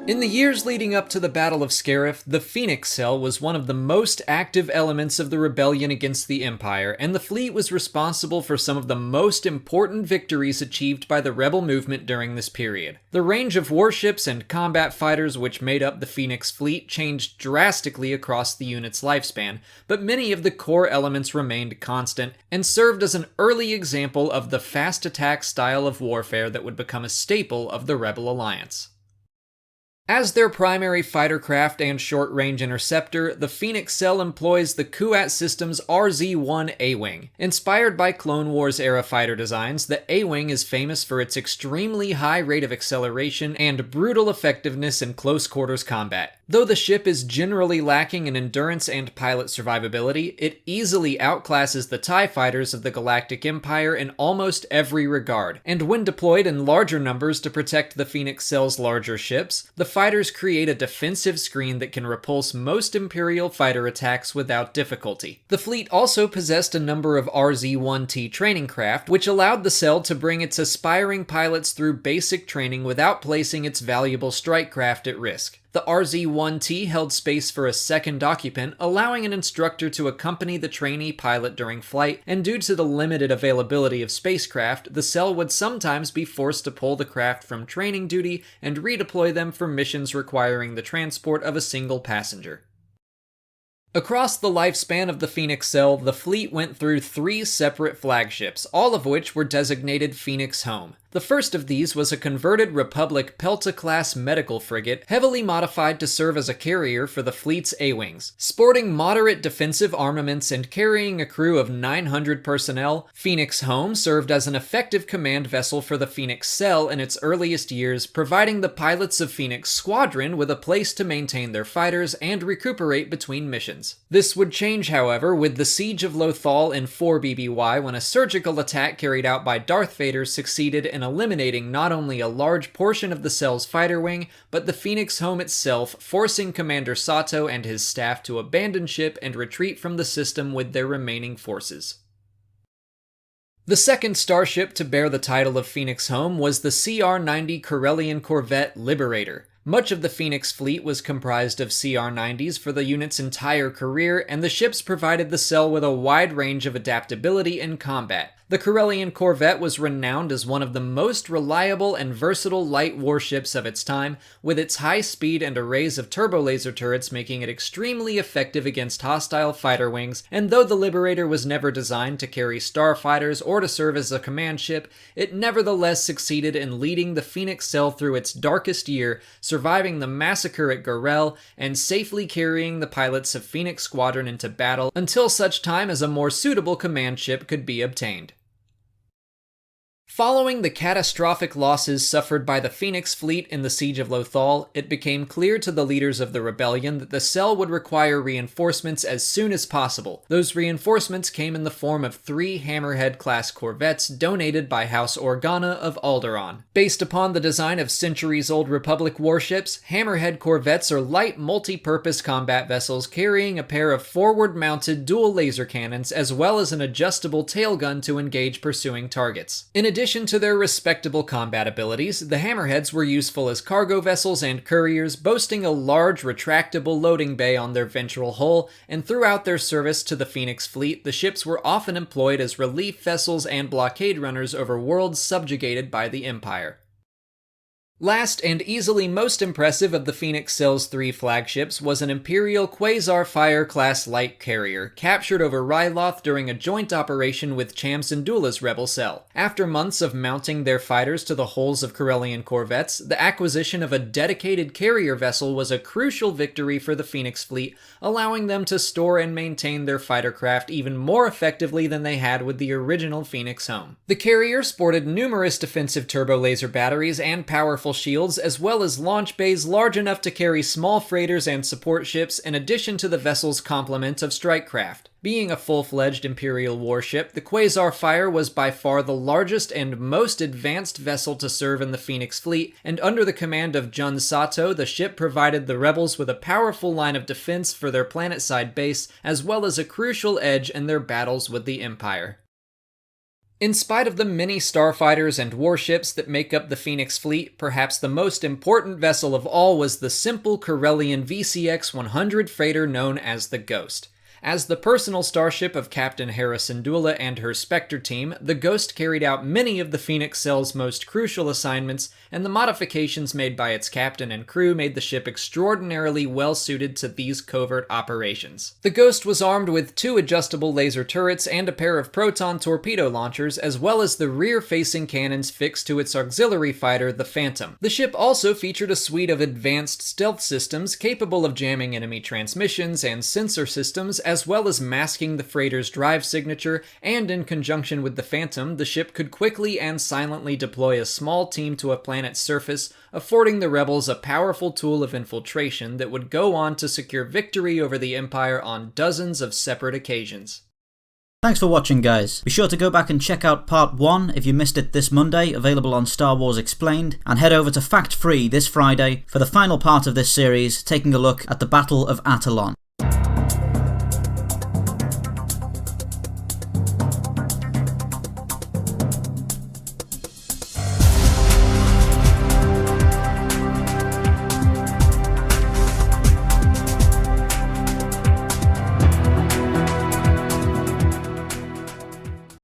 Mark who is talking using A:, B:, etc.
A: In the years leading up to the Battle of Scarif, the Phoenix Cell was one of the most active elements of the rebellion against the Empire, and the fleet was responsible for some of the most important victories achieved by the rebel movement during this period. The range of warships and combat fighters which made up the Phoenix fleet changed drastically across the unit's lifespan, but many of the core elements remained constant, and served as an early example of the fast attack style of warfare that would become a staple of the Rebel Alliance. As their primary fighter craft and short-range interceptor, the Phoenix Cell employs the Kuat system's RZ-1 A-Wing. Inspired by Clone Wars-era fighter designs, the A-Wing is famous for its extremely high rate of acceleration and brutal effectiveness in close-quarters combat. Though the ship is generally lacking in endurance and pilot survivability, it easily outclasses the TIE fighters of the Galactic Empire in almost every regard, and when deployed in larger numbers to protect the Phoenix Cell's larger ships, the fighters create a defensive screen that can repulse most Imperial fighter attacks without difficulty. The fleet also possessed a number of RZ-1T training craft, which allowed the Cell to bring its aspiring pilots through basic training without placing its valuable strike craft at risk. The RZ-1T held space for a second occupant, allowing an instructor to accompany the trainee pilot during flight, and due to the limited availability of spacecraft, the Cell would sometimes be forced to pull the craft from training duty and redeploy them for missions requiring the transport of a single passenger. Across the lifespan of the Phoenix Cell, the fleet went through 3 separate flagships, all of which were designated Phoenix Home. The first of these was a converted Republic Pelta-class medical frigate, heavily modified to serve as a carrier for the fleet's A-Wings. Sporting moderate defensive armaments and carrying a crew of 900 personnel, Phoenix Home served as an effective command vessel for the Phoenix Cell in its earliest years, providing the pilots of Phoenix Squadron with a place to maintain their fighters and recuperate between missions. This would change, however, with the Siege of Lothal in 4 BBY when a surgical attack carried out by Darth Vader succeeded in eliminating not only a large portion of the Cell's fighter wing, but the Phoenix Home itself, forcing Commander Sato and his staff to abandon ship and retreat from the system with their remaining forces. The second starship to bear the title of Phoenix Home was the CR-90 Corellian Corvette Liberator. Much of the Phoenix fleet was comprised of CR-90s for the unit's entire career, and the ships provided the Cell with a wide range of adaptability in combat. The Corellian Corvette was renowned as one of the most reliable and versatile light warships of its time, with its high speed and arrays of turbolaser turrets making it extremely effective against hostile fighter wings, and though the Liberator was never designed to carry starfighters or to serve as a command ship, it nevertheless succeeded in leading the Phoenix Cell through its darkest year, surviving the massacre at Gorel, and safely carrying the pilots of Phoenix Squadron into battle until such time as a more suitable command ship could be obtained. Following the catastrophic losses suffered by the Phoenix fleet in the Siege of Lothal, it became clear to the leaders of the rebellion that the Cell would require reinforcements as soon as possible. Those reinforcements came in the form of 3 Hammerhead-class corvettes donated by House Organa of Alderaan. Based upon the design of centuries-old Republic warships, Hammerhead Corvettes are light multi-purpose combat vessels carrying a pair of forward-mounted dual laser cannons as well as an adjustable tail gun to engage pursuing targets. In addition to their respectable combat abilities, the Hammerheads were useful as cargo vessels and couriers, boasting a large retractable loading bay on their ventral hull, and throughout their service to the Phoenix fleet, the ships were often employed as relief vessels and blockade runners over worlds subjugated by the Empire. Last and easily most impressive of the Phoenix Cell's 3 flagships was an Imperial Quasar Fire class light carrier, captured over Ryloth during a joint operation with Cham Syndulla's rebel cell. After months of mounting their fighters to the hulls of Corellian corvettes, the acquisition of a dedicated carrier vessel was a crucial victory for the Phoenix fleet, allowing them to store and maintain their fighter craft even more effectively than they had with the original Phoenix Home. The carrier sported numerous defensive turbolaser batteries and powerful shields, as well as launch bays large enough to carry small freighters and support ships, in addition to the vessel's complement of strike craft. Being a full-fledged Imperial warship, the Quasar Fire was by far the largest and most advanced vessel to serve in the Phoenix fleet, and under the command of Jun Sato, the ship provided the rebels with a powerful line of defense for their planetside base, as well as a crucial edge in their battles with the Empire. In spite of the many starfighters and warships that make up the Phoenix fleet, perhaps the most important vessel of all was the simple Corellian VCX-100 freighter known as the Ghost. As the personal starship of Captain Hera Syndulla and her Spectre team, the Ghost carried out many of the Phoenix Cell's most crucial assignments, and the modifications made by its captain and crew made the ship extraordinarily well suited to these covert operations. The Ghost was armed with 2 adjustable laser turrets and a pair of proton torpedo launchers, as well as the rear-facing cannons fixed to its auxiliary fighter, the Phantom. The ship also featured a suite of advanced stealth systems capable of jamming enemy transmissions and sensor systems, as well as masking the freighter's drive signature, and in conjunction with the Phantom, the ship could quickly and silently deploy a small team to a planet's surface, affording the rebels a powerful tool of infiltration that would go on to secure victory over the Empire on dozens of separate occasions.
B: Thanks for watching, guys. Be sure to go back and check out part 1 if you missed it this Monday, available on Star Wars Explained, and head over to Fact Free this Friday for the final part of this series, taking a look at the Battle of Atollon.